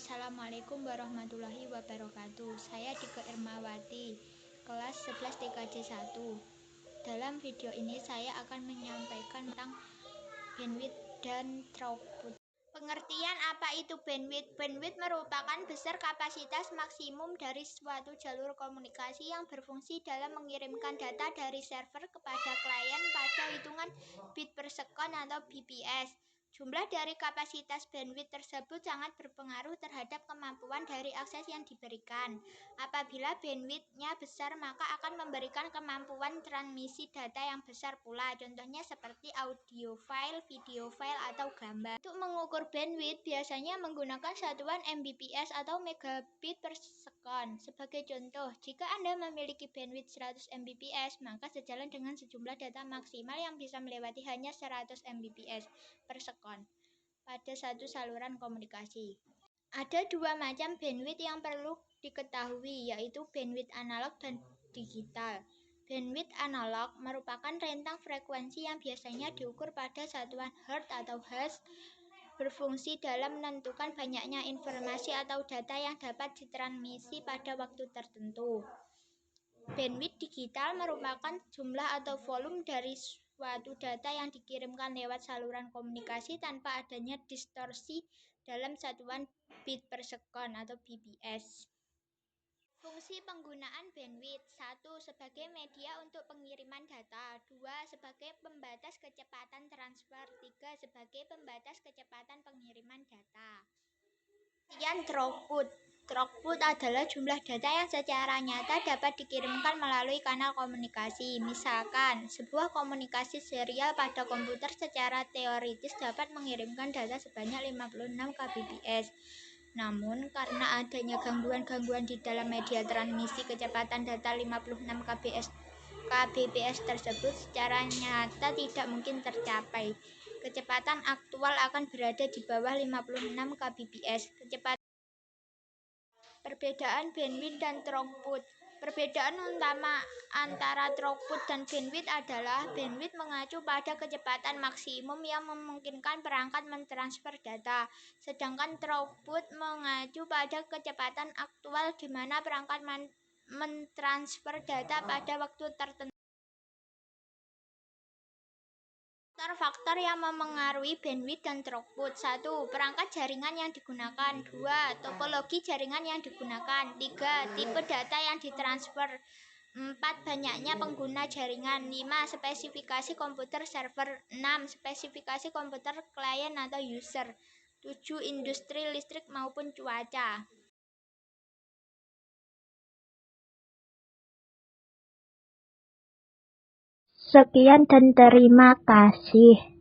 Assalamualaikum warahmatullahi wabarakatuh. Saya Dike Irmawati, kelas 11 TKJ 1. Dalam video ini saya akan menyampaikan tentang bandwidth dan throughput. Pengertian apa itu bandwidth? Bandwidth merupakan besar kapasitas maksimum dari suatu jalur komunikasi yang berfungsi dalam mengirimkan data dari server kepada klien pada hitungan bit per second atau bps. Jumlah dari kapasitas bandwidth tersebut sangat berpengaruh terhadap kemampuan dari akses yang diberikan. Apabila bandwidth-nya besar, maka akan memberikan kemampuan transmisi data yang besar pula. Contohnya seperti audio file, video file, atau gambar. Untuk mengukur bandwidth biasanya menggunakan satuan Mbps atau megabit per second. Sebagai contoh, jika Anda memiliki bandwidth 100 Mbps, maka sejalan dengan sejumlah data maksimal yang bisa melewati hanya 100 Mbps per second pada satu saluran komunikasi. Ada dua macam bandwidth yang perlu diketahui, yaitu bandwidth analog dan digital. Bandwidth analog merupakan rentang frekuensi yang biasanya diukur pada satuan hertz atau hertz, berfungsi dalam menentukan banyaknya informasi atau data yang dapat ditransmisi pada waktu tertentu. Bandwidth digital merupakan jumlah atau volume dari suatu data yang dikirimkan lewat saluran komunikasi tanpa adanya distorsi dalam satuan bit per second atau bps. Fungsi penggunaan bandwidth: 1. Sebagai media untuk pengiriman data. 2. Sebagai pembatas kecepatan transfer. 3. Sebagai pembatas kecepatan pengiriman data. Throughput. Throughput adalah jumlah data yang secara nyata dapat dikirimkan melalui kanal komunikasi. Misalkan, sebuah komunikasi serial pada komputer secara teoritis dapat mengirimkan data sebanyak 56 kbps. Namun, karena adanya gangguan-gangguan di dalam media transmisi, kecepatan data 56 kbps tersebut secara nyata tidak mungkin tercapai. Kecepatan aktual akan berada di bawah 56 kbps. Perbedaan bandwidth dan throughput. Perbedaan utama antara throughput dan bandwidth adalah bandwidth mengacu pada kecepatan maksimum yang memungkinkan perangkat mentransfer data, sedangkan throughput mengacu pada kecepatan aktual di mana perangkat mentransfer data pada waktu tertentu. Faktor yang memengaruhi bandwidth dan throughput. 1. Perangkat jaringan yang digunakan. 2. Topologi jaringan yang digunakan. 3. Tipe data yang ditransfer. 4. Banyaknya pengguna jaringan. 5. Spesifikasi komputer server. 6. Spesifikasi komputer klien atau user. 7. Industri listrik maupun cuaca. Sekian dan terima kasih.